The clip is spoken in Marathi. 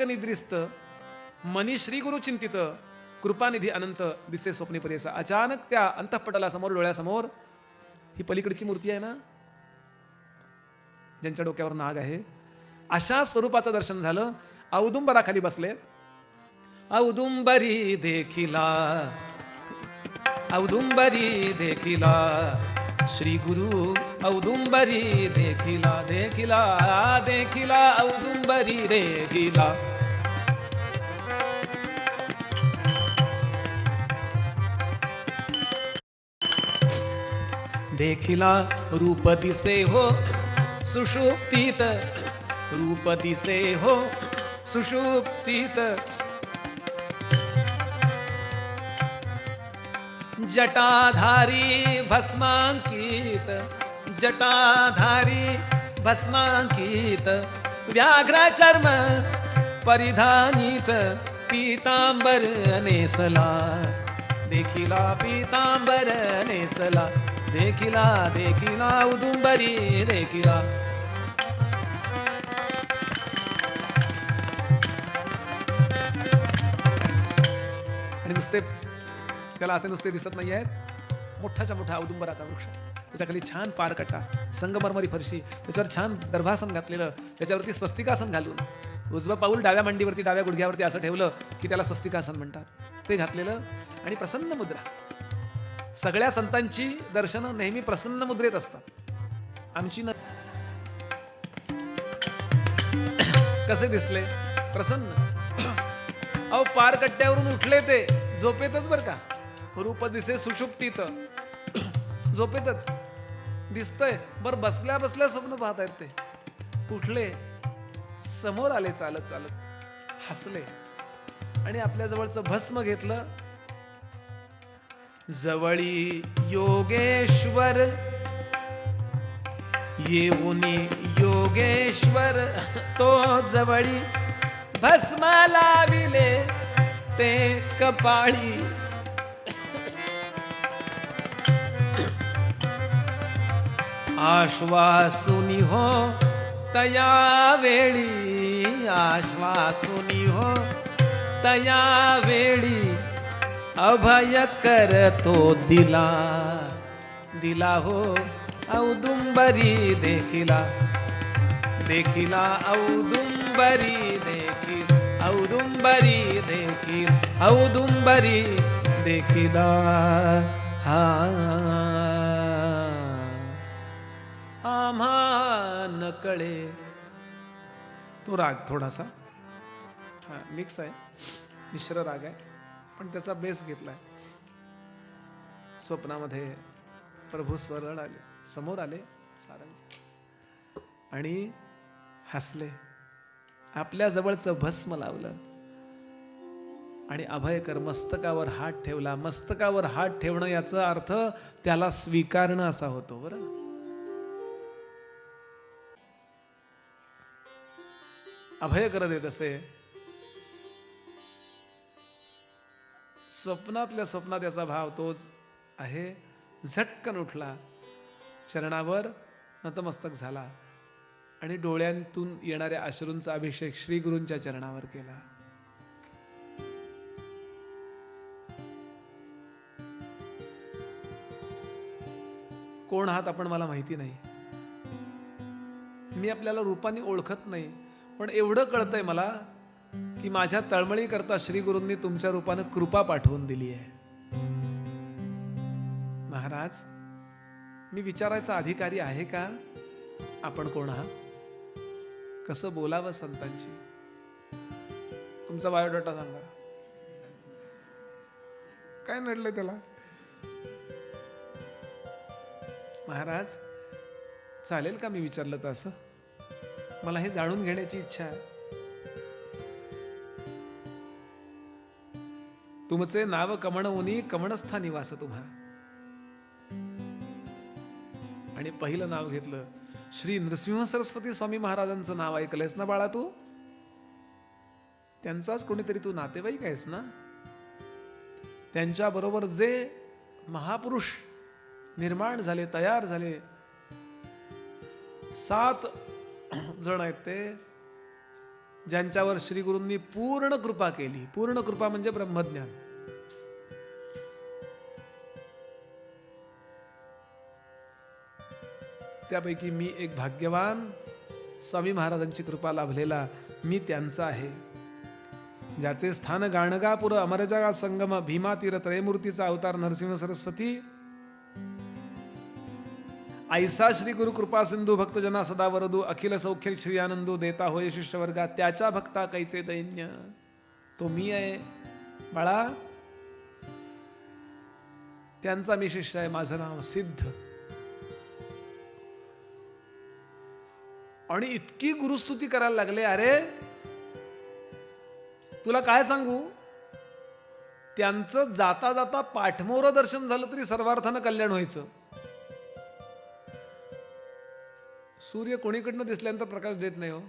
निद्रिस्त मनी श्री गुरु चिंतित कृपानिधी अनंत दिसे स्वप्नी परेसा. अचानक त्या अंतःपटलासमोर डोळ्यासमोर ही पलीकडची मूर्ती आहे ना, ज्यांच्या डोक्यावर नाग आहे, अशा स्वरूपाचं दर्शन झालं. औदुंबराखाली बसले. औदुंबरी देखिला, औदुंबरी देखिला श्री गुरु, औदुंबरी देखिला, देखिला देखिला औदुंबरी देखिला. देखिला रूप दिसे हो सुषुप्तीत, रूप दिसे हो सुषुप्तीत. जटाधारी भस्मांकित, जटाधारी भस्मांकित. व्याघ्र चर्म परिधानित, पीतांबर नेसला. देखिला पीतांबर नेसला. देखिला देखिला औदुंबरी देखिला. आणि नुसते त्याला असे नुसते दिसत नाही आहेत. मोठाच्या मोठा औदुंबराचा वृक्ष, त्याच्या खाली छान पारकटा, संगमरमरी फरशी, त्याच्यावर छान दर्भासन घातलेलं, त्याच्यावरती स्वस्तिकासन घालून उजवं पाऊल डाव्या मांडीवरती डाव्या गुडघ्यावरती असं ठेवलं की त्याला स्वस्तिकासन म्हणतात. ते घातलेलं आणि प्रसन्न मुद्रा. सगळ्या संतांची दर्शनं नेहमी प्रसन्न मुद्रेत असतात, आमची न. कसे दिसले? प्रसन्न. अहो पारकट्ट्यावरून उठले ते झोपेतच बर का. रूप दिसे सुषुप्तीत, झोपेतच दिसतंय. बर बसल्या बसल्या स्वप्न पाहत आहेत ते. उठले, समोर आले चालत चालत, हसले आणि आपल्या जवळचं भस्म घेतलं. जवळी योगेश्वर येऊनी योगेश्वर, तो जवळी भस्म लाविले ते कपाळी. आश्वासुनी हो तया वेळी, आश्वासुनी हो तया वेळी. अभय करतो दिला, दिला हो औदुंबरी देखिला, देखिला औदुंबरी देखिल, औदुंबरी देखिल, औदुंबरी देखिला. हा आम्हा नकळे. तो राग थोडासा मिक्स आहे, मिश्र राग आहे, पण त्याचा बेस घेतलाय. स्वप्नामध्ये प्रभू स्वरळ आले, समोर आले सारंग आणि हसले. आपल्या जवळचं भस्म लावलं आणि अभयकर मस्तकावर हात ठेवला. मस्तकावर हात ठेवणं याचा अर्थ त्याला स्वीकारणं असा होतो. बरं, अभयकर देत असे. स्वप्नातल्या स्वप्नात याचा भाव तोच आहे. झटकन उठला, चरणावर नतमस्तक झाला आणि डोळ्यांतून येणाऱ्या अश्रूंचा अभिषेक श्री गुरूंच्या चरणावर केला. कोण आहात आपण मला माहिती नाही, मी आपल्याला रूपाने ओळखत नाही, पण एवढं कळतंय मला की माझ्या तळमळी करता श्री गुरूंनी तुमच्या रूपानं कृपा पाठवून दिली आहे. महाराज, मी विचारायचा अधिकारी आहे का आपण कोण आहात, कसं बोलावं संतांशी? तुमचा बायोडाटा सांगा. काय नडलंय त्याला? महाराज, चालेल का मी विचारलं तर? असं मला हे जाणून घेण्याची इच्छा आहे. तुमचे नाव कमणवुनी कमणस्था निवास तुम्हा. आणि पहिलं नाव घेतलं श्री नृसिंह सरस्वती स्वामी महाराजांचं नाव ऐकलंयस ना बाळा तू? त्यांचाच कोणीतरी तू नातेवाईक आहेस ना? त्यांच्या बरोबर जे महापुरुष निर्माण झाले, तयार झाले, 7 जण आहेत ते. ज्यांच्यावर श्री गुरूंनी पूर्ण कृपा केली. पूर्ण कृपा म्हणजे ब्रह्मज्ञान. त्यापैकी मी एक भाग्यवान, स्वामी महाराजांची कृपा लाभलेला मी त्यांचा आहे. ज्याचे स्थान गाणगापुर अमरजगा संगम भीमा तीर त्रयमूर्तीचा अवतार नरसिंह सरस्वती, ऐसा श्री गुरु कृपा सिंधू भक्त जना सदा वरदू अखिल सौख्य श्री आनंदू देता होय शिष्य वर्गा त्याच्या भक्ता कैचे दैन्य. तो मी आहे बाळा, त्यांचा मी शिष्य आहे. माझं नाव सिद्ध. आणि इतकी गुरुस्तुती करायला लागले. अरे तुला काय सांगू, त्यांचं जाता जाता पाठमोरं दर्शन झालं तरी सर्वार्थानं कल्याण व्हायचं. सूर्य कोणीकडनं दिसल्यानंतर प्रकाश देत नाही हो.